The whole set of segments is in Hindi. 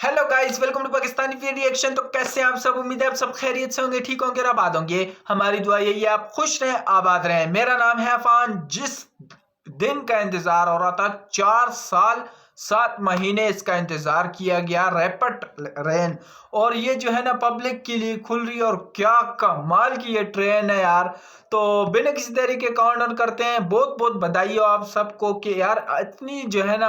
Hello guys, welcome to Pakistani film reaction. तो कैसे हैं आप सब? उम्मीद है आप सब खैरियत से होंगे, ठीक होंगे और आबाद होंगे। हमारी दुआ यही है आप खुश रहें, आबाद रहें। मेरा नाम है अफान। जिस दिन का इंतजार हो रहा था, 4 साल 7 महीने इसका इंतजार किया गया, रैपिड रेन। और ये जो है ना पब्लिक के लिए खुल रही है और क्या कमाल की ये ट्रेन है यार। तो बिना किसी देरी के काउंटडाउन करते हैं। बहुत बहुत बधाई हो आप सबको कि यार इतनी जो है ना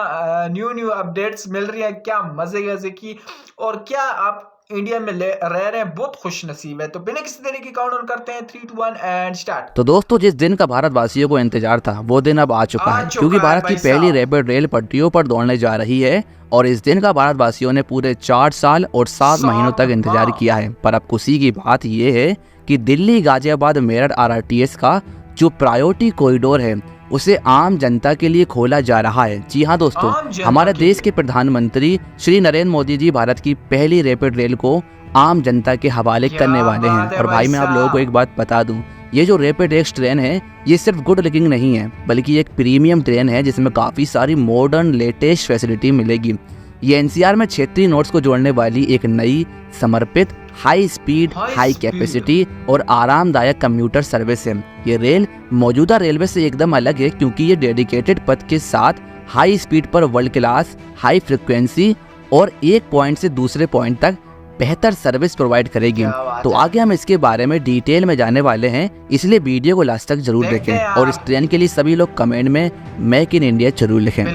न्यू अपडेट्स मिल रही है। क्या मजे की, और क्या आप इंडिया में रह रहे हैं, बहुत खुश नसीब है। तो बिना किसी देरी के काउंटडाउन करते हैं, 3 2 1 एंड स्टार्ट। तो दोस्तों, जिस दिन का भारत वासियों को इंतजार था वो दिन अब आ चुका है, क्योंकि भारत की पहली रैपिड रेल पटरियों पर दौड़ने जा रही है। और इस दिन का भारत वासियों ने पूरे 4 साल और 7 महीनों तक इंतजार किया है। पर अब खुशी की बात यह है कि दिल्ली गाजियाबाद मेरठ आरआरटीएस का जो प्रायोरिटी कॉरिडोर है उसे आम जनता के लिए खोला जा रहा है। जी हाँ दोस्तों, हमारे देश के प्रधानमंत्री श्री नरेंद्र मोदी जी भारत की पहली रैपिड रेल को आम जनता के हवाले करने वाले हैं। और भाई मैं आप लोगों को एक बात बता दूं, ये जो रैपिड एक्स ट्रेन है ये सिर्फ गुड लुकिंग नहीं है, बल्कि एक प्रीमियम ट्रेन है जिसमें काफ़ी सारी मॉडर्न लेटेस्ट फैसिलिटी मिलेगी। ये एनसीआर में क्षेत्रीय नोड्स को जोड़ने वाली एक नई समर्पित हाई स्पीड, हाई कैपेसिटी और आरामदायक कम्यूटर सर्विस है। ये रेल मौजूदा रेलवे से एकदम अलग है, क्योंकि ये डेडिकेटेड पथ के साथ हाई स्पीड पर वर्ल्ड क्लास हाई फ्रिक्वेंसी और एक पॉइंट से दूसरे पॉइंट तक बेहतर सर्विस प्रोवाइड करेगी। तो आगे हम इसके बारे में डिटेल में जाने वाले हैं, इसलिए वीडियो को लास्ट तक जरूर देखें। और इस ट्रेन के लिए सभी लोग कमेंट में मेक इन इंडिया जरूर लिखें।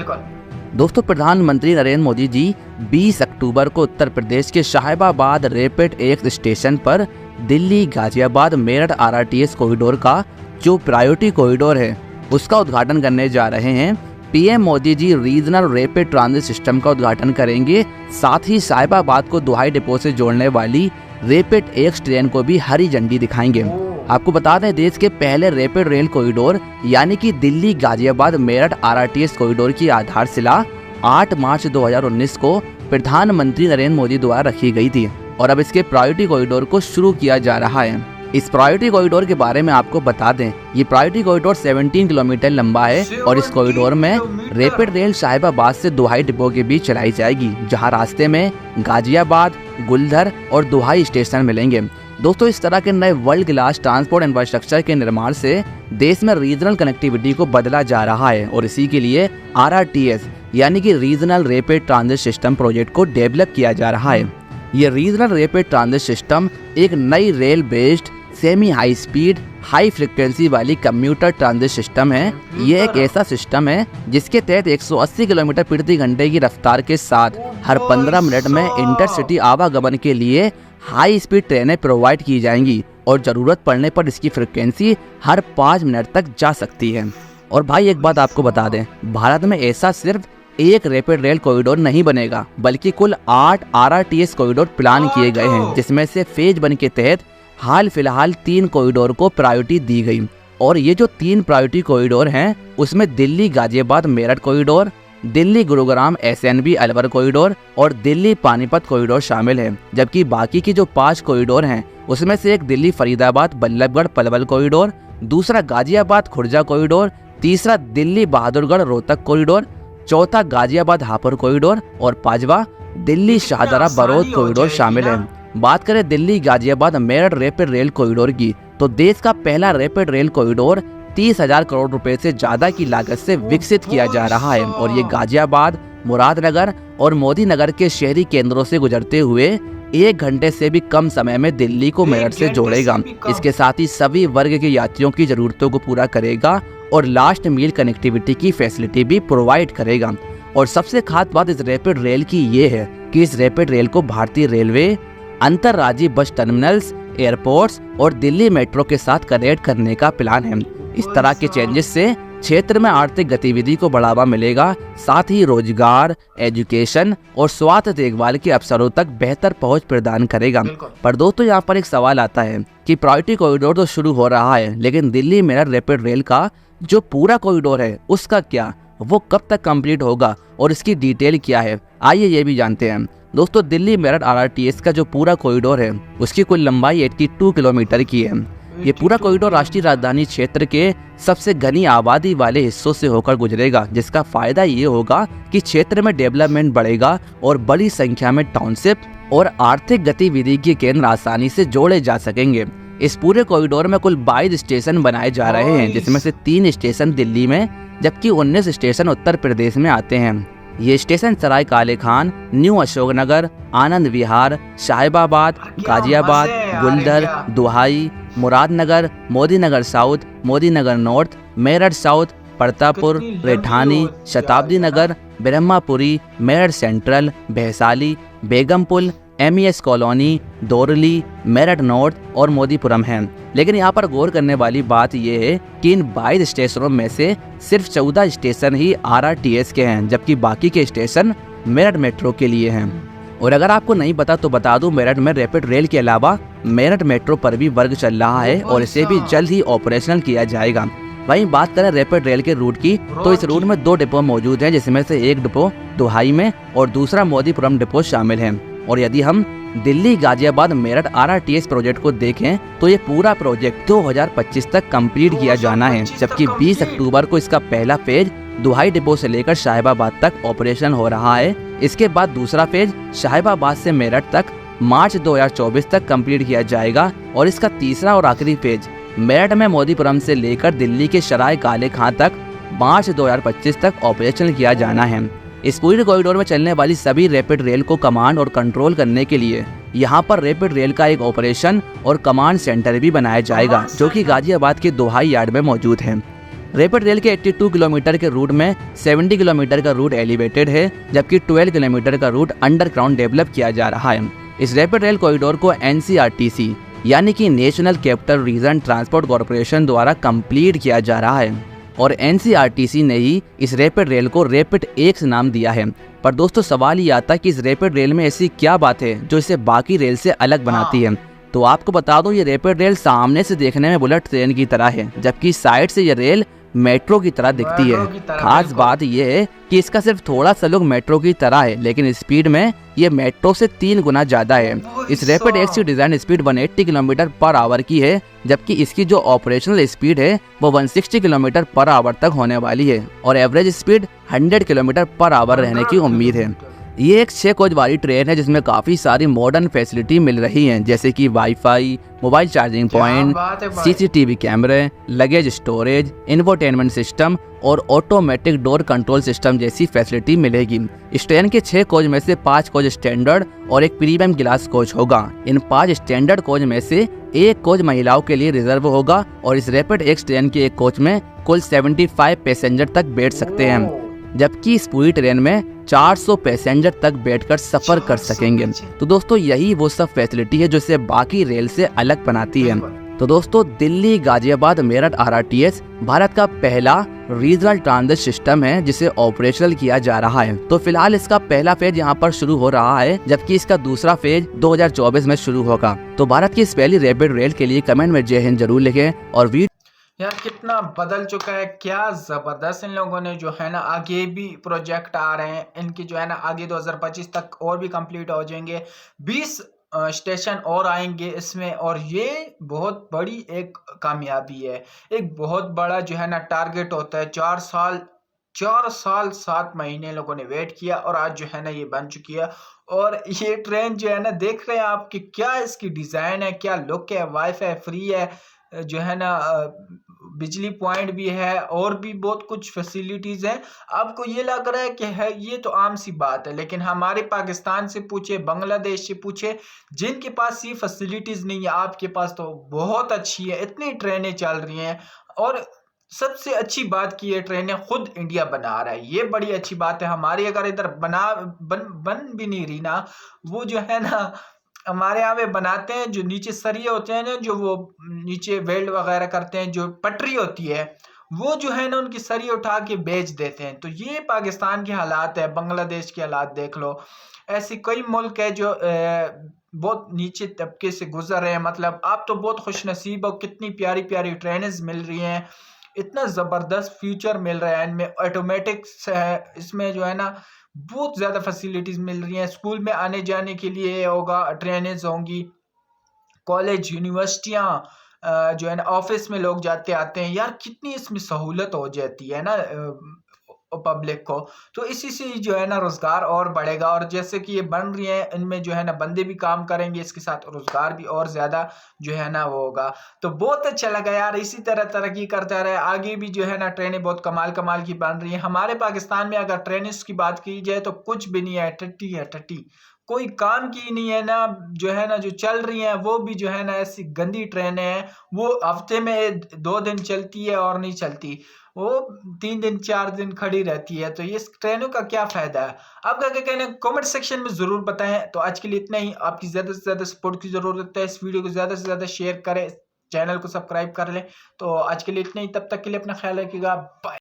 दोस्तों, प्रधानमंत्री नरेंद्र मोदी जी 20 अक्टूबर को उत्तर प्रदेश के शाहबाबाद रैपिड एक्स स्टेशन पर दिल्ली गाजियाबाद मेरठ आरआरटीएस कॉरिडोर का जो प्रायोरिटी कॉरिडोर है उसका उद्घाटन करने जा रहे हैं। PM Modi ji regional rapid transit system का उद्घाटन करेंगे। साथ ही साहिबाबाद को दुहाई डिपो से जोड़ने वाली रैपिड एक्स ट्रेन को भी हरी झंडी दिखाएंगे। आपको बता दें, देश के पहले रैपिड रेल कॉरिडोर यानी कि दिल्ली गाजियाबाद मेरठ आरआरटीएस कॉरिडोर की आधारशिला 8 मार्च 2019 को प्रधानमंत्री नरेंद्र मोदी द्वारा रखी गई थी। और अब इसके प्रायोरिटी कॉरिडोर को शुरू किया जा रहा है। इस प्रायोरिटी कॉरिडोर के बारे में आपको बता दें, ये प्रायोरिटी कॉरिडोर 17 किलोमीटर लंबा है और इस कॉरिडोर में रैपिड रेल साहिबाबाद से दुहाई डिपो के बीच चलाई जाएगी, जहां रास्ते में गाजियाबाद, गुलधर और दुहाई स्टेशन मिलेंगे। दोस्तों, इस तरह के नए वर्ल्ड क्लास ट्रांसपोर्ट इंफ्रास्ट्रक्चर के निर्माण से देश में रीजनल कनेक्टिविटी को बदला जा रहा है। और इसी के लिए आरआरटीएस यानी कि regional rapid transit system project को डेवलप किया जा रहा है। ये रीजनल रैपिड ट्रांजिट सिस्टम एक नई rail based semi high speed high frequency वाली कम्यूटर ट्रांजिट सिस्टम है। ये एक ऐसा सिस्टम है जिसके तहत 180 किलोमीटर प्रति घंटे की रफ्तार के साथ हर 15 मिनट में इंटरसिटी आवागमन के लिए हाई स्पीड ट्रेनें प्रोवाइड की जाएंगी और ज़रूरत पड़ने पर इसकी फ्रिक्वेंसी हर 5 मिनट तक जा सकती है। और भाई एक बात आपको बता दें, भारत में ऐसा सिर्फ एक रैपिड रेल कॉरिडोर नहीं बनेगा, बल्कि कुल 8 आरआरटीएस कॉरिडोर प्लान किए गए हैं, जिसमें से फेज 1 के तहत हाल फिलहाल 3 कॉरिडोर को प्रायोरिटी दी गई। और ये जो 3 प्रायोरिटी कॉरिडोर हैं उसमें Delhi Ghaziabad Meerut corridor, Delhi Gurugram SNB Alwar corridor और दिल्ली पानीपत कॉरिडोर शामिल है। जबकि बाकी की जो 5 कॉरिडोर हैं उसमें से एक दिल्ली फरीदाबाद बल्लभगढ़ पलवल कॉरिडोर, दूसरा गाजियाबाद खुर्जा कॉरिडोर, तीसरा दिल्ली बहादुरगढ़ रोहतक कॉरिडोर, चौथा गाजियाबाद हापुड़ कॉरिडोर और 5वां दिल्ली शाहदरा बरौद कॉरिडोर शामिल है। बात करें Delhi Ghaziabad Meerut rapid rail corridor की, तो देश का पहला रैपिड रेल कॉरिडोर 30,000 करोड़ रुपए से ज्यादा की लागत से विकसित किया जा रहा है। और ये गाजियाबाद, मुरादनगर और मोदी नगर के शहरी केंद्रों से गुजरते हुए 1 घंटे से भी कम समय में दिल्ली को मेरठ से जोड़ेगा। इसके साथ ही सभी वर्ग के यात्रियों की जरूरतों को पूरा करेगा और लास्ट मील कनेक्टिविटी की फैसिलिटी भी प्रोवाइड करेगा। और सबसे खास बात इस रैपिड रेल की ये है कि इस रैपिड रेल को भारतीय रेलवे अंतरराज्यीय बस टर्मिनल्स, एयरपोर्ट्स और दिल्ली मेट्रो के साथ कनेक्ट करने का प्लान है। इस तरह के चेंजेस से क्षेत्र में आर्थिक गतिविधि को बढ़ावा मिलेगा, साथ ही रोजगार, एजुकेशन और स्वास्थ्य देखभाल के अवसरों तक बेहतर पहुंच प्रदान करेगा। पर दोस्तों, यहाँ पर एक सवाल आता है कि प्रायोरिटी कॉरिडोर तो शुरू हो रहा है, लेकिन दिल्ली मेरठ रैपिड रेल का जो पूरा कॉरिडोर है उसका क्या, वो कब तक कंप्लीट होगा और इसकी डिटेल क्या है, आइए ये भी जानते हैं। दोस्तों, दिल्ली मेरठ आरआरटीएस का जो पूरा कॉरिडोर है उसकी कुल लंबाई 82 किलोमीटर की है। ये पूरा कॉरिडोर राष्ट्रीय राजधानी क्षेत्र के सबसे घनी आबादी वाले हिस्सों से होकर गुजरेगा, जिसका फायदा ये होगा कि क्षेत्र में डेवलपमेंट बढ़ेगा और बड़ी संख्या में टाउनशिप और आर्थिक गतिविधि के केंद्र आसानी से जोड़े जा सकेंगे। इस पूरे कॉरिडोर में कुल 22 स्टेशन बनाए जा रहे हैं, जिसमें से 3 स्टेशन दिल्ली में जबकि 19 स्टेशन उत्तर प्रदेश में आते हैं। ये station Sarai Kale Khan, new Ashoknagar, Anand Vihar, Sahibabad, Ghaziabad, Guldhar, Duhai, Muradnagar, Modi Nagar south, Modi Nagar north, Meerut south, Pratappur, Rethani, Shatabdi Nagar, Brahmapuri, Meerut central, Bhaisali, Begumpul, MES colony, Daurli, Meerut north और मोदीपुरम हैं। लेकिन यहाँ पर गौर करने वाली बात यह है कि इन 22 स्टेशनों में से सिर्फ 14 स्टेशन ही RRTS के हैं, जबकि बाकी के स्टेशन मेरठ मेट्रो के लिए हैं। और अगर आपको नहीं पता तो बता दूं, मेरठ में रैपिड रेल के अलावा मेरठ मेट्रो पर भी वर्क चल रहा है और इसे भी जल्द ही ऑपरेशनल किया जाएगा। वहीं बात करें रैपिड रेल के रूट की, तो इस रूट में 2 डिपो मौजूद हैं, जिसमें से एक डिपो दुहाई में और दूसरा मोदीपुरम डिपो शामिल है। और यदि हम दिल्ली गाजियाबाद मेरठ RRTS प्रोजेक्ट को देखें तो ये पूरा प्रोजेक्ट 2025 तक कंप्लीट किया जाना है, जबकि 20 अक्टूबर को इसका पहला फेज दुहाई डिपो से लेकर साहिबाबाद तक ऑपरेशन हो रहा है। इसके बाद दूसरा फेज साहिबाबाद से मेरठ तक मार्च 2024 तक कंप्लीट किया जाएगा और इसका तीसरा और आखिरी फेज मेरठ में मोदीपुरम से लेकर दिल्ली के सराय काले खां तक मार्च 2025 तक ऑपरेशन किया जाना है। इस पूरे कॉरिडोर में चलने वाली सभी रैपिड रेल को कमांड और कंट्रोल करने के लिए यहाँ पर रैपिड रेल का एक ऑपरेशन और कमांड सेंटर भी बनाया जाएगा, जो कि गाजियाबाद के दोहाई यार्ड में मौजूद है। रैपिड रेल के 82 किलोमीटर के रूट में 70 किलोमीटर का रूट एलिवेटेड है, जबकि 12 किलोमीटर का रूट अंडरग्राउंड डेवलप किया जा रहा है। इस रैपिड रेल कॉरिडोर को NCRTC यानी कि national capital region transport corporation द्वारा कंप्लीट किया जा रहा है और NCRTC ने ही इस रैपिड रेल को रैपिड एक्स नाम दिया है। पर दोस्तों सवाल ये आता है कि इस रैपिड रेल में ऐसी क्या बात है जो इसे बाकी रेल से अलग बनाती है। तो आपको बता दो, ये रैपिड रेल सामने से देखने में बुलेट ट्रेन की तरह है, जबकि साइड से ये रेल मेट्रो की तरह दिखती है। खास बात यह है कि इसका सिर्फ थोड़ा सा लुक मेट्रो की तरह है, लेकिन स्पीड में ये मेट्रो से 3 गुना ज्यादा है। इस रैपिड एक्स की design speed 180 kilometre per hour की है, जबकि इसकी जो ऑपरेशनल स्पीड है वो 160 किलोमीटर पर आवर तक होने वाली है और average speed 100 kilometre per hour रहने की उम्मीद है। ये एक 6 कोच वाली ट्रेन है जिसमें काफ़ी सारी मॉडर्न फैसिलिटी मिल रही हैं, जैसे कि wifi, mobile charging point, CCTV कैमरे, लगेज स्टोरेज, इंफोटेनमेंट सिस्टम और ऑटोमेटिक डोर कंट्रोल सिस्टम जैसी फैसिलिटी मिलेगी। इस ट्रेन के 6 कोच में से 5 कोच स्टैंडर्ड और एक प्रीमियम क्लास कोच होगा। इन 5 स्टैंडर्ड कोच में से एक कोच महिलाओं के लिए रिजर्व होगा और इस रैपिड एक्स ट्रेन के एक कोच में कुल 75 पैसेंजर तक बैठ सकते हैं, जबकि इस पूरी ट्रेन में 400 पैसेंजर तक बैठकर सफर कर सकेंगे। तो दोस्तों यही वो सब फैसिलिटी है जो इसे बाकी रेल से अलग बनाती है। तो दोस्तों दिल्ली गाजियाबाद मेरठ RRTS भारत का पहला रीजनल ट्रांजिट सिस्टम है जिसे ऑपरेशनल किया जा रहा है। तो फिलहाल इसका पहला फेज यहाँ पर शुरू हो रहा है, जबकि इसका दूसरा फेज 2024 में शुरू होगा। तो भारत की इस पहली रैपिड रेल के लिए कमेंट में जय हिंद जरूर लिखें और यार कितना बदल चुका है, क्या जबरदस्त इन लोगों ने जो है ना आगे भी प्रोजेक्ट आ रहे हैं इनकी जो है ना आगे 2025 तक और भी कंप्लीट हो जाएंगे। 20 स्टेशन और आएंगे इसमें और ये बहुत बड़ी एक कामयाबी है, एक बहुत बड़ा जो है ना टारगेट होता है। 4 साल 7 महीने लोगों ने वेट किया और आज जो है ना ये बन चुकी है। और ये ट्रेन जो है ना देख रहे हैं आप कि क्या इसकी डिजाइन है, क्या लुक है, वाईफाई फ्री है, जो है ना बिजली पॉइंट भी है और भी बहुत कुछ फैसिलिटीज हैं। आपको ये लग रहा है कि है ये तो आम सी बात है, लेकिन हमारे पाकिस्तान से पूछे, बांग्लादेश से पूछे, जिनके पास ये फैसिलिटीज नहीं है, आपके पास तो बहुत अच्छी है। इतनी ट्रेनें चल रही हैं और सबसे अच्छी बात की ये ट्रेनें खुद इंडिया बना रहा है, ये बड़ी अच्छी बात है। हमारी अगर इधर बन भी नहीं रही ना, वो जो है ना हमारे यहाँ पे बनाते हैं, जो नीचे सरिये होते हैं ना, जो वो नीचे वेल्ड वगैरह करते हैं, जो पटरी होती है वो जो है ना उनकी सरिये उठा के बेच देते हैं। तो ये पाकिस्तान के हालात है, बांग्लादेश के हालात देख लो। ऐसे कई मुल्क है जो बहुत नीचे तबके से गुजर रहे हैं। मतलब आप तो बहुत खुश नसीब हो, कितनी प्यारी प्यारी ट्रेनें मिल रही हैं, इतना ज़बरदस्त फ्यूचर मिल रहा है इनमें। ऑटोमेटिक्स है इसमें, जो है ना बहुत ज़्यादा फैसिलिटीज़ मिल रही हैं। स्कूल में आने जाने के लिए होगा, ट्रेनें होंगी, कॉलेज यूनिवर्सिटियाँ जो है ना ऑफिस में लोग जाते आते हैं यार, कितनी इसमें सहूलत हो जाती है ना पब्लिक को। तो इसी से जो है ना रोजगार और बढ़ेगा, और जैसे कि ये बन रही है इनमें जो है ना बंदे भी काम करेंगे, इसके साथ रोजगार भी और ज्यादा जो है ना वो होगा। तो बहुत अच्छा लगा यार, इसी तरह तरक्की करता रहे, आगे भी जो है ना ट्रेनें बहुत कमाल कमाल की बन रही है। हमारे पाकिस्तान में अगर ट्रेनें की बात की जाए तो कुछ भी नहीं है, टट्टी है टट्टी, कोई काम की नहीं है ना। जो है ना जो चल रही है वो भी जो है ना ऐसी गंदी ट्रेनें हैं, वो हफ्ते में 2 दिन चलती है और नहीं चलती, वो 3 दिन 4 दिन खड़ी रहती है। तो ये ट्रेनों का क्या फायदा है? आपका क्या कहना है कमेंट सेक्शन में जरूर बताएं। तो आज के लिए इतना ही, आपकी ज्यादा से ज्यादा सपोर्ट की जरूरत है, इस वीडियो को ज्यादा से ज्यादा शेयर करें, चैनल को सब्सक्राइब कर लें। तो आज के लिए इतना ही, तब तक के लिए अपना ख्याल रखिएगा, बाय।